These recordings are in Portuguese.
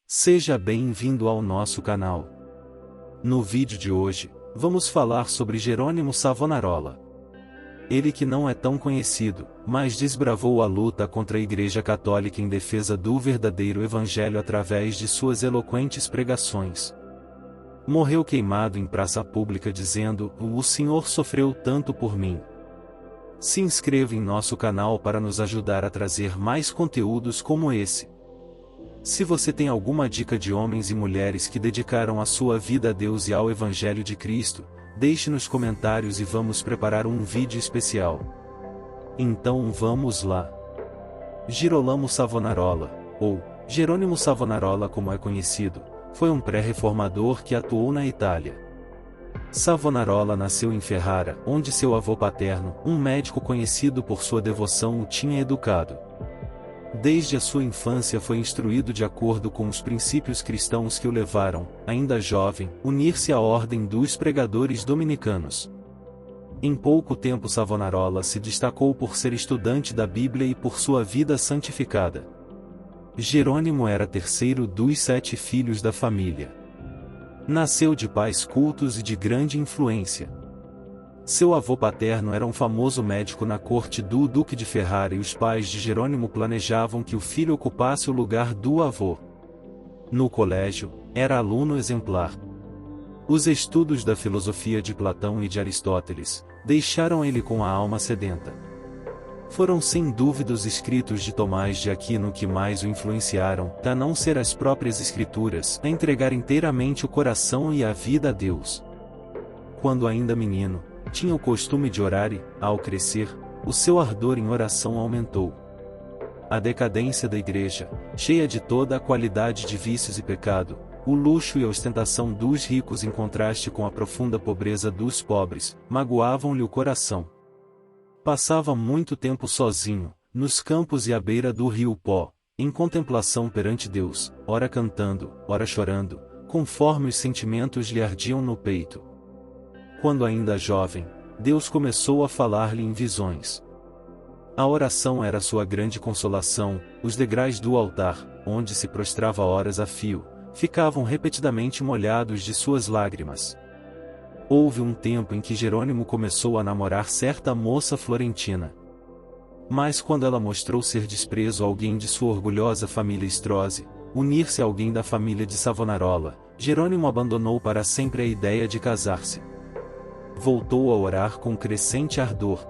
Seja bem-vindo ao nosso canal. No vídeo de hoje, vamos falar sobre Jerônimo Savonarola. Ele que não é tão conhecido, mas desbravou a luta contra a Igreja Católica em defesa do verdadeiro Evangelho através de suas eloquentes pregações. Morreu queimado em praça pública dizendo: "O Senhor sofreu tanto por mim." Se inscreva em nosso canal para nos ajudar a trazer mais conteúdos como esse. Se você tem alguma dica de homens e mulheres que dedicaram a sua vida a Deus e ao Evangelho de Cristo, deixe nos comentários e vamos preparar um vídeo especial. Então vamos lá. Girolamo Savonarola, ou Jerônimo Savonarola como é conhecido, foi um pré-reformador que atuou na Itália. Savonarola nasceu em Ferrara, onde seu avô paterno, um médico conhecido por sua devoção, o tinha educado. Desde a sua infância foi instruído de acordo com os princípios cristãos que o levaram, ainda jovem, unir-se à ordem dos pregadores dominicanos. Em pouco tempo Savonarola se destacou por ser estudante da Bíblia e por sua vida santificada. Jerônimo era terceiro dos 7 filhos da família. Nasceu de pais cultos e de grande influência. Seu avô paterno era um famoso médico na corte do Duque de Ferrara e os pais de Jerônimo planejavam que o filho ocupasse o lugar do avô. No colégio, era aluno exemplar. Os estudos da filosofia de Platão e de Aristóteles deixaram ele com a alma sedenta. Foram sem dúvida os escritos de Tomás de Aquino que mais o influenciaram, a não ser as próprias escrituras, a entregar inteiramente o coração e a vida a Deus. Quando ainda menino, tinha o costume de orar e, ao crescer, o seu ardor em oração aumentou. A decadência da igreja, cheia de toda a qualidade de vícios e pecado, o luxo e a ostentação dos ricos em contraste com a profunda pobreza dos pobres, magoavam-lhe o coração. Passava muito tempo sozinho, nos campos e à beira do rio Pó, em contemplação perante Deus, ora cantando, ora chorando, conforme os sentimentos lhe ardiam no peito. Quando ainda jovem, Deus começou a falar-lhe em visões. A oração era sua grande consolação, os degraus do altar, onde se prostrava horas a fio, ficavam repetidamente molhados de suas lágrimas. Houve um tempo em que Jerônimo começou a namorar certa moça florentina. Mas quando ela mostrou ser desprezo a alguém de sua orgulhosa família Strozzi, unir-se a alguém da família de Savonarola, Jerônimo abandonou para sempre a ideia de casar-se. Voltou a orar com crescente ardor.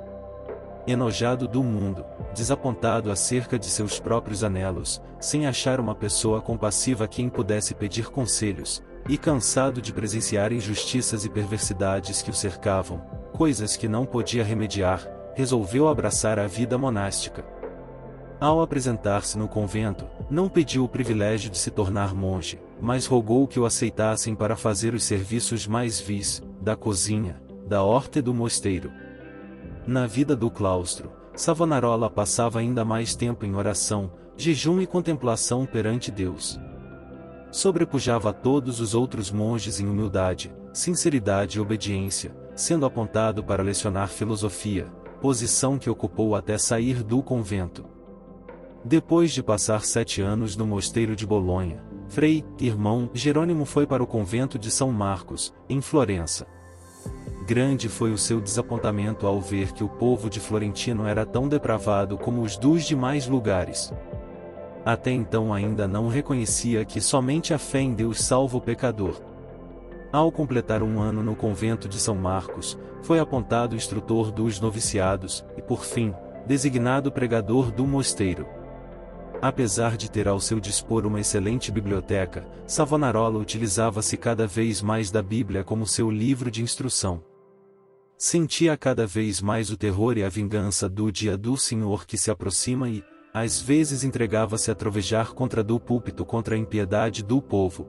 Enojado do mundo, desapontado acerca de seus próprios anelos, sem achar uma pessoa compassiva a quem pudesse pedir conselhos, e cansado de presenciar injustiças e perversidades que o cercavam, coisas que não podia remediar, resolveu abraçar a vida monástica. Ao apresentar-se no convento, não pediu o privilégio de se tornar monge, mas rogou que o aceitassem para fazer os serviços mais vis, da cozinha, da horta e do mosteiro. Na vida do claustro, Savonarola passava ainda mais tempo em oração, jejum e contemplação perante Deus. Sobrepujava a todos os outros monges em humildade, sinceridade e obediência, sendo apontado para lecionar filosofia, posição que ocupou até sair do convento. Depois de passar 7 anos no mosteiro de Bolonha, frei, irmão, Jerônimo foi para o convento de São Marcos, em Florença. Grande foi o seu desapontamento ao ver que o povo de Florentino era tão depravado como os dos demais lugares. Até então ainda não reconhecia que somente a fé em Deus salva o pecador. Ao completar 1 ano no convento de São Marcos, foi apontado instrutor dos noviciados, e por fim, designado pregador do mosteiro. Apesar de ter ao seu dispor uma excelente biblioteca, Savonarola utilizava-se cada vez mais da Bíblia como seu livro de instrução. Sentia cada vez mais o terror e a vingança do dia do Senhor que se aproxima e, às vezes entregava-se a trovejar do púlpito contra a impiedade do povo.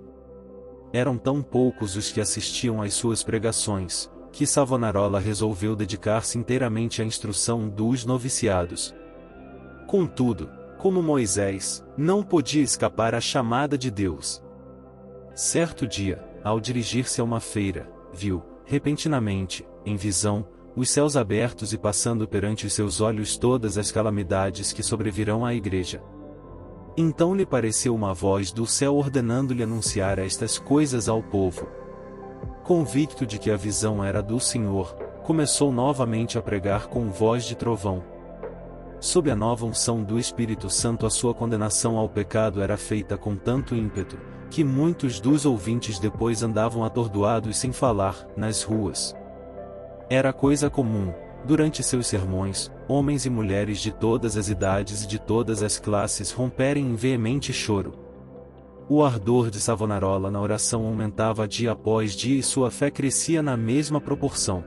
Eram tão poucos os que assistiam às suas pregações, que Savonarola resolveu dedicar-se inteiramente à instrução dos noviciados. Contudo, como Moisés, não podia escapar à chamada de Deus. Certo dia, ao dirigir-se a uma feira, viu, repentinamente, em visão, os céus abertos e passando perante os seus olhos todas as calamidades que sobrevirão à igreja. Então lhe pareceu uma voz do céu ordenando-lhe anunciar estas coisas ao povo. Convicto de que a visão era do Senhor, começou novamente a pregar com voz de trovão. Sob a nova unção do Espírito Santo, a sua condenação ao pecado era feita com tanto ímpeto, que muitos dos ouvintes depois andavam atordoados sem falar, nas ruas. Era coisa comum, durante seus sermões, homens e mulheres de todas as idades e de todas as classes romperem em veemente choro. O ardor de Savonarola na oração aumentava dia após dia e sua fé crescia na mesma proporção.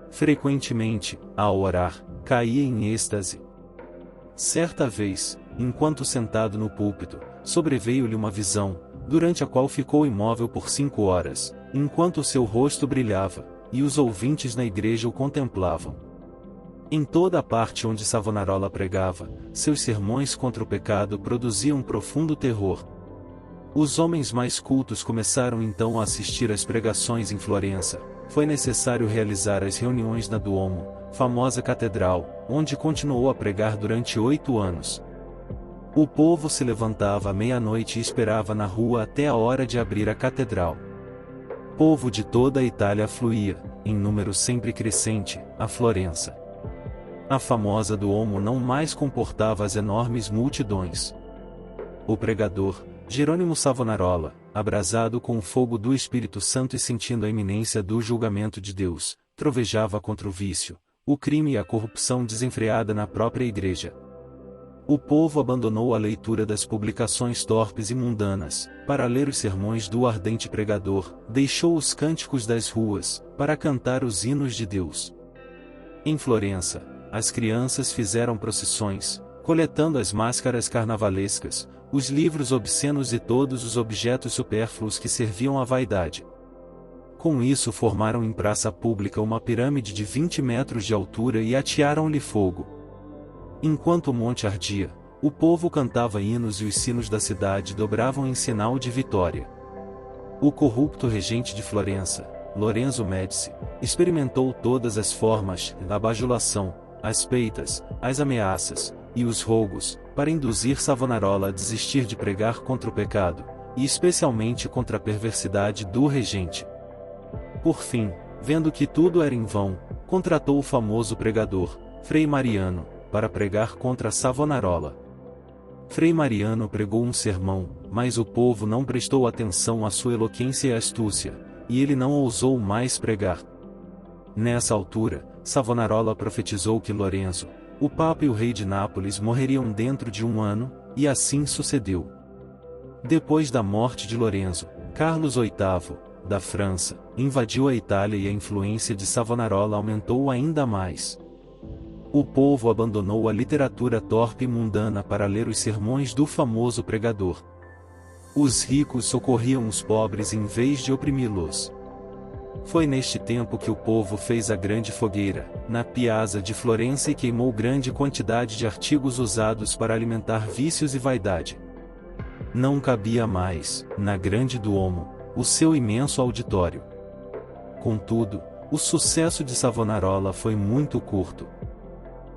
Frequentemente, ao orar, caía em êxtase. Certa vez, enquanto sentado no púlpito, sobreveio-lhe uma visão, durante a qual ficou imóvel por 5 horas, enquanto seu rosto brilhava, e os ouvintes na igreja o contemplavam. Em toda a parte onde Savonarola pregava, seus sermões contra o pecado produziam profundo terror. Os homens mais cultos começaram então a assistir às pregações em Florença. Foi necessário realizar as reuniões na Duomo, famosa catedral, onde continuou a pregar durante 8 anos. O povo se levantava à meia-noite e esperava na rua até a hora de abrir a catedral. Povo de toda a Itália afluía, em número sempre crescente, a Florença. A famosa Duomo não mais comportava as enormes multidões. O pregador, Jerônimo Savonarola, abrasado com o fogo do Espírito Santo e sentindo a iminência do julgamento de Deus, trovejava contra o vício, o crime e a corrupção desenfreada na própria igreja. O povo abandonou a leitura das publicações torpes e mundanas, para ler os sermões do ardente pregador, deixou os cânticos das ruas, para cantar os hinos de Deus. Em Florença, as crianças fizeram procissões, coletando as máscaras carnavalescas, os livros obscenos e todos os objetos supérfluos que serviam à vaidade. Com isso formaram em praça pública uma pirâmide de 20 metros de altura e atearam-lhe fogo. Enquanto o monte ardia, o povo cantava hinos e os sinos da cidade dobravam em sinal de vitória. O corrupto regente de Florença, Lorenzo Médici, experimentou todas as formas da bajulação, as peitas, as ameaças, e os rogos, para induzir Savonarola a desistir de pregar contra o pecado, e especialmente contra a perversidade do regente. Por fim, vendo que tudo era em vão, contratou o famoso pregador, Frei Mariano, para pregar contra Savonarola. Frei Mariano pregou um sermão, mas o povo não prestou atenção à sua eloquência e astúcia, e ele não ousou mais pregar. Nessa altura, Savonarola profetizou que Lorenzo, o Papa e o rei de Nápoles morreriam dentro de 1 ano, e assim sucedeu. Depois da morte de Lorenzo, Carlos VIII, da França, invadiu a Itália e a influência de Savonarola aumentou ainda mais. O povo abandonou a literatura torpe e mundana para ler os sermões do famoso pregador. Os ricos socorriam os pobres em vez de oprimi-los. Foi neste tempo que o povo fez a grande fogueira, na Piazza de Florença, e queimou grande quantidade de artigos usados para alimentar vícios e vaidade. Não cabia mais, na grande Duomo, o seu imenso auditório. Contudo, o sucesso de Savonarola foi muito curto.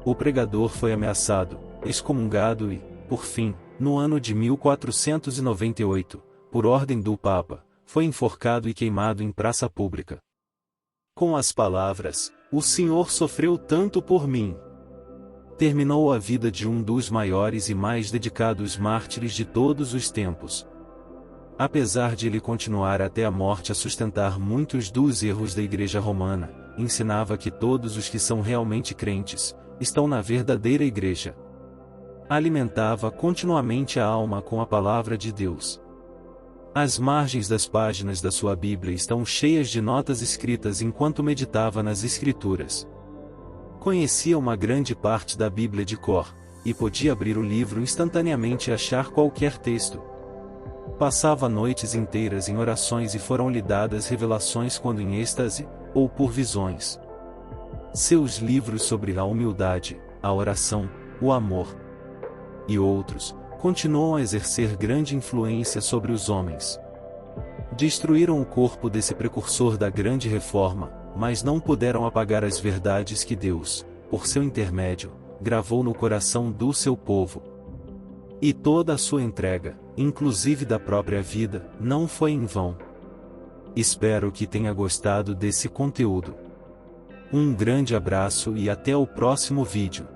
O pregador foi ameaçado, excomungado e, por fim, no ano de 1498, por ordem do Papa, foi enforcado e queimado em praça pública. Com as palavras, "O Senhor sofreu tanto por mim", terminou a vida de um dos maiores e mais dedicados mártires de todos os tempos. Apesar de ele continuar até a morte a sustentar muitos dos erros da Igreja Romana, ensinava que todos os que são realmente crentes estão na verdadeira Igreja. Alimentava continuamente a alma com a palavra de Deus. As margens das páginas da sua Bíblia estão cheias de notas escritas enquanto meditava nas Escrituras. Conhecia uma grande parte da Bíblia de cor, e podia abrir o livro instantaneamente e achar qualquer texto. Passava noites inteiras em orações e foram-lhe dadas revelações quando em êxtase, ou por visões. Seus livros sobre a humildade, a oração, o amor e outros, continuam a exercer grande influência sobre os homens. Destruíram o corpo desse precursor da grande reforma, mas não puderam apagar as verdades que Deus, por seu intermédio, gravou no coração do seu povo. E toda a sua entrega, inclusive da própria vida, não foi em vão. Espero que tenha gostado desse conteúdo. Um grande abraço e até o próximo vídeo.